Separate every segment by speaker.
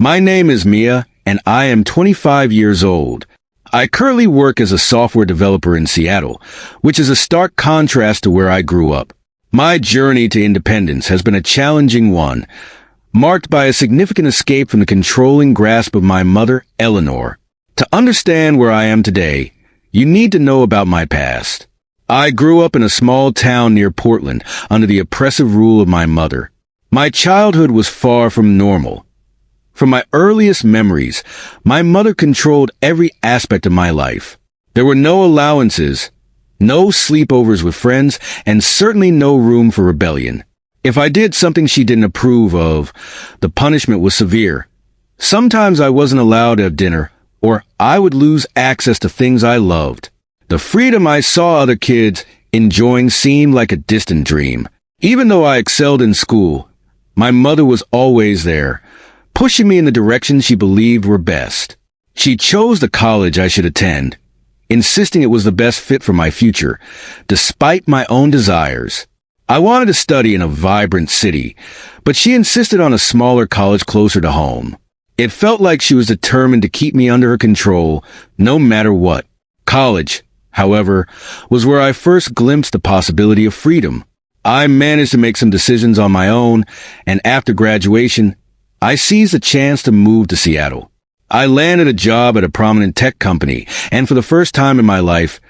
Speaker 1: My name is Mia, and I am 25 years old. I currently work as a software developer in Seattle, which is a stark contrast to where I grew up. My journey to independence has been a challenging one, marked by a significant escape from the controlling grasp of my mother, Eleanor. To understand where I am today, you need to know about my past. I grew up in a small town near Portland under the oppressive rule of my mother. My childhood was far from normal. From my earliest memories, my mother controlled every aspect of my life. There were no allowances, no sleepovers with friends, and certainly no room for rebellion. If I did something she didn't approve of, the punishment was severe. Sometimes I wasn't allowed to have dinner, or I would lose access to things I loved. The freedom I saw other kids enjoying seemed like a distant dream. Even though I excelled in school, my mother was always there, pushing me in the directions she believed were best. She chose the college I should attend, insisting it was the best fit for my future, despite my own desires. I wanted to study in a vibrant city, but she insisted on a smaller college closer to home. It felt like she was determined to keep me under her control, no matter what. College, however, was where I first glimpsed the possibility of freedom. I managed to make some decisions on my own, and after graduation, I seized a chance to move to Seattle. I landed a job at a prominent tech company, and for the first time in my life,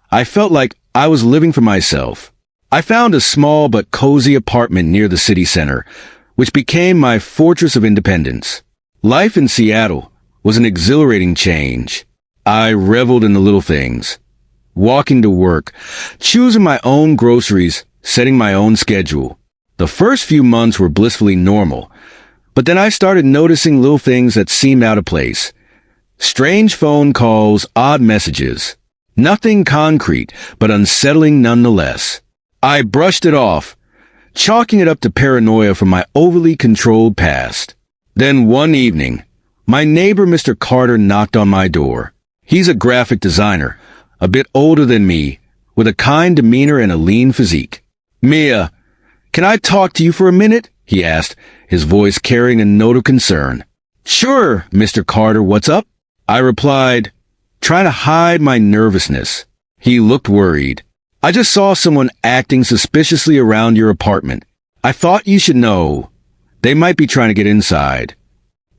Speaker 1: I felt like I was living for myself. I found a small but cozy apartment near the city center, which became my fortress of independence. Life in Seattle was an exhilarating change. I reveled in the little things, walking to work, choosing my own groceries, setting my own schedule. The first few months were blissfully normal, but then I started noticing little things that seemed out of place. Strange phone calls, odd messages. Nothing concrete, but unsettling nonetheless. I brushed it off, chalking it up to paranoia from my overly controlled past. Then one evening, my neighbor Mr. Carter knocked on my door. He's a graphic designer, a bit older than me, with a kind demeanor and a lean physique. "Mia, can I talk to you for a minute?" he asked, his voice carrying a note of concern. "Sure, Mr. Carter, what's up?" I replied, trying to hide my nervousness. He looked worried. "I just saw someone acting suspiciously around your apartment. I thought you should know. They might be trying to get inside."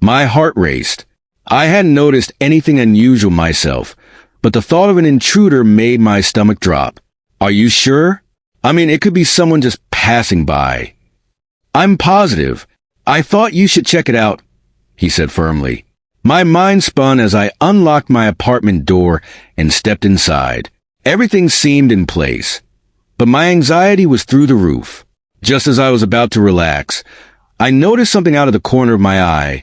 Speaker 1: My heart raced. I hadn't noticed anything unusual myself, but the thought of an intruder made my stomach drop. "Are you sure? I mean, it could be someone just passing by." "I'm positive. I thought you should check it out," he said firmly. My mind spun as I unlocked my apartment door and stepped inside. Everything seemed in place, but my anxiety was through the roof. Just as I was about to relax, I noticed something out of the corner of my eye,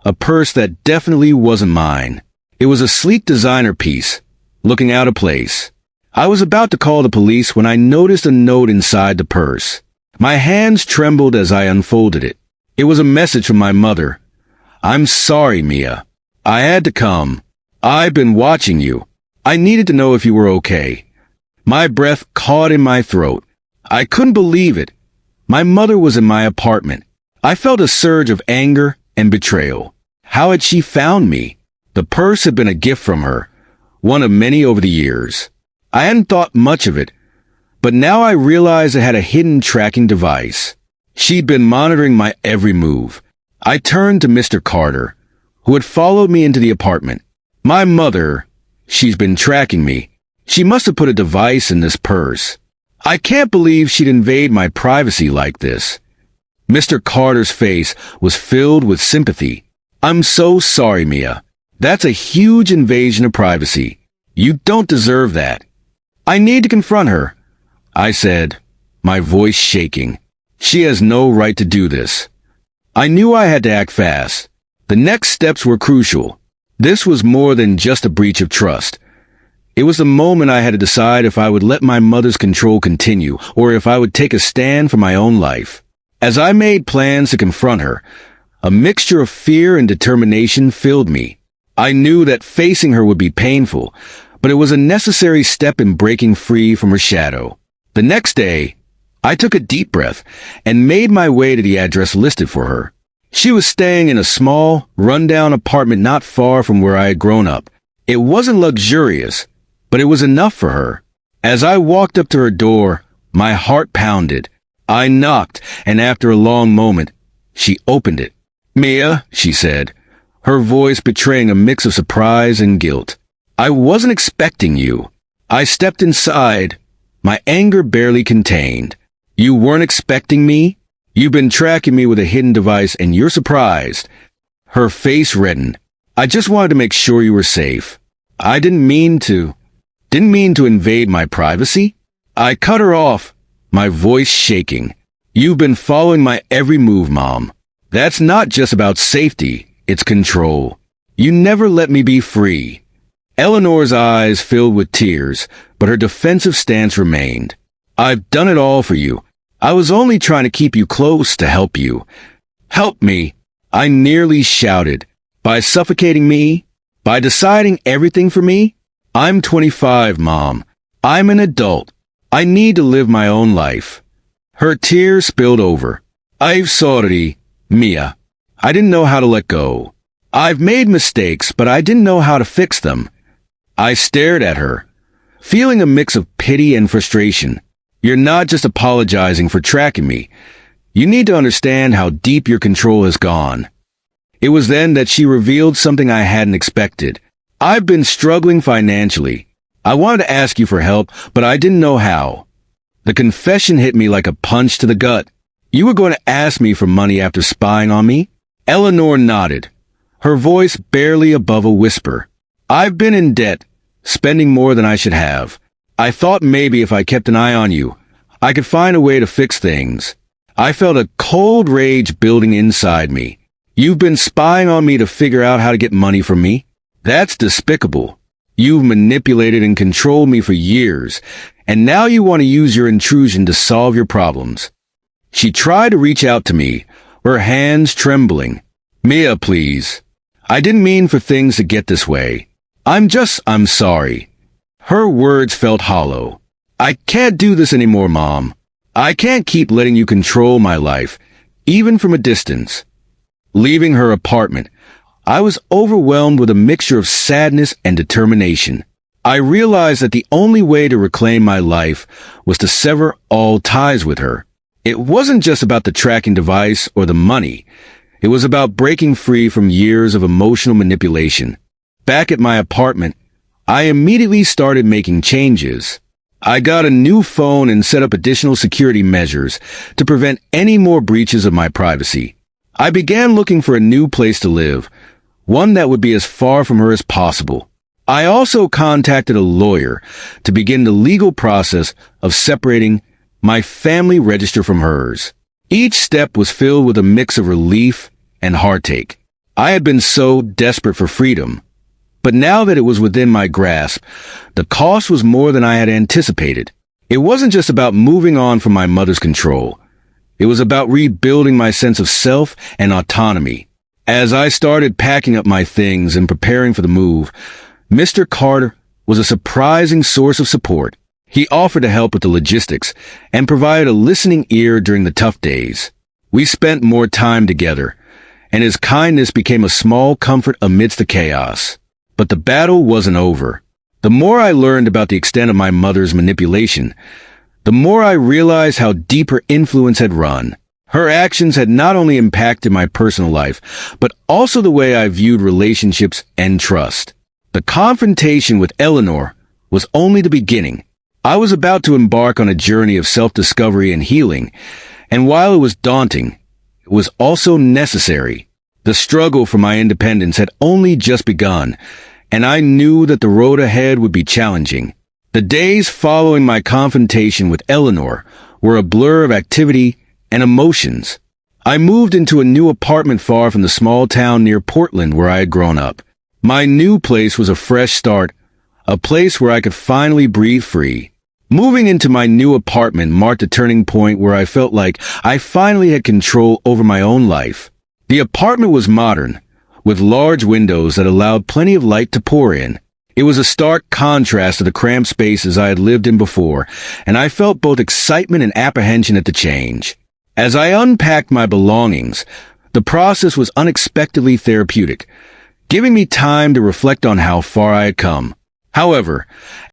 Speaker 1: a purse that definitely wasn't mine. It was a sleek designer piece, looking out of place. I was about to call the police when I noticed a note inside the purse. My hands trembled as I unfolded it. It was a message from my mother. "I'm sorry, Mia. I had to come. I've been watching you. I needed to know if you were okay." My breath caught in my throat. I couldn't believe it. My mother was in my apartment. I felt a surge of anger and betrayal. How had she found me? The purse had been a gift from her, one of many over the years. I hadn't thought much of it, but now I realized it had a hidden tracking device. She'd been monitoring my every move. I turned to Mr. Carter, who had followed me into the apartment. "My mother, she's been tracking me. She must have put a device in this purse. I can't believe she'd invade my privacy like this." Mr. Carter's face was filled with sympathy. "I'm so sorry, Mia. That's a huge invasion of privacy. You don't deserve that." "I need to confront her," I said, my voice shaking. "She has no right to do this." I knew I had to act fast. The next steps were crucial. This was more than just a breach of trust. It was the moment I had to decide if I would let my mother's control continue or if I would take a stand for my own life. As I made plans to confront her, a mixture of fear and determination filled me. I knew that facing her would be painful, but it was a necessary step in breaking free from her shadow. The next day, I took a deep breath and made my way to the address listed for her. She was staying in a small, rundown apartment not far from where I had grown up. It wasn't luxurious, but it was enough for her. As I walked up to her door, my heart pounded. I knocked, and after a long moment, she opened it. "Mia," she said, her voice betraying a mix of surprise and guilt. "I wasn't expecting you." I stepped inside, my anger barely contained. "You weren't expecting me? You've been tracking me with a hidden device and you're surprised." Her face reddened. "I just wanted to make sure you were safe. I didn't mean to invade my privacy." I cut her off, my voice shaking. "You've been following my every move, Mom. That's not just about safety, it's control. You never let me be free." Eleanor's eyes filled with tears, but her defensive stance remained. "I've done it all for you. I was only trying to keep you close to help you." "Help me," I nearly shouted. "By suffocating me? By deciding everything for me? I'm 25, Mom. I'm an adult. I need to live my own life." Her tears spilled over. "I'm sorry, Mia. I didn't know how to let go. I've made mistakes, but I didn't know how to fix them." I stared at her, feeling a mix of pity and frustration. "You're not just apologizing for tracking me. You need to understand how deep your control has gone." It was then that she revealed something I hadn't expected. "I've been struggling financially. I wanted to ask you for help, but I didn't know how." The confession hit me like a punch to the gut. "You were going to ask me for money after spying on me?" Eleanor nodded, her voice barely above a whisper. "I've been in debt, spending more than I should have. I thought maybe if I kept an eye on you, I could find a way to fix things." I felt a cold rage building inside me. "You've been spying on me to figure out how to get money from me? That's despicable. You've manipulated and controlled me for years, and now you want to use your intrusion to solve your problems." She tried to reach out to me, her hands trembling. "Mia, please. I didn't mean for things to get this way. I'm sorry." Her words felt hollow. "I can't do this anymore, Mom. I can't keep letting you control my life, even from a distance." Leaving her apartment, I was overwhelmed with a mixture of sadness and determination. I realized that the only way to reclaim my life was to sever all ties with her. It wasn't just about the tracking device or the money. It was about breaking free from years of emotional manipulation. Back at my apartment, I immediately started making changes. I got a new phone and set up additional security measures to prevent any more breaches of my privacy. I began looking for a new place to live, one that would be as far from her as possible. I also contacted a lawyer to begin the legal process of separating my family register from hers. Each step was filled with a mix of relief and heartache. I had been so desperate for freedom. But now that it was within my grasp, the cost was more than I had anticipated. It wasn't just about moving on from my mother's control. It was about rebuilding my sense of self and autonomy. As I started packing up my things and preparing for the move, Mr. Carter was a surprising source of support. He offered to help with the logistics and provided a listening ear during the tough days. We spent more time together, and his kindness became a small comfort amidst the chaos. But the battle wasn't over. The more I learned about the extent of my mother's manipulation, the more I realized how deep her influence had run. Her actions had not only impacted my personal life, but also the way I viewed relationships and trust. The confrontation with Eleanor was only the beginning. I was about to embark on a journey of self-discovery and healing, and while it was daunting, it was also necessary. The struggle for my independence had only just begun, and I knew that the road ahead would be challenging. The days following my confrontation with Eleanor were a blur of activity and emotions. I moved into a new apartment far from the small town near Portland where I had grown up. My new place was a fresh start, a place where I could finally breathe free. Moving into my new apartment marked a turning point where I felt like I finally had control over my own life. The apartment was modern, with large windows that allowed plenty of light to pour in. It was a stark contrast to the cramped spaces I had lived in before, and I felt both excitement and apprehension at the change. As I unpacked my belongings, The process was unexpectedly therapeutic, giving me time to reflect on how far I had come. However,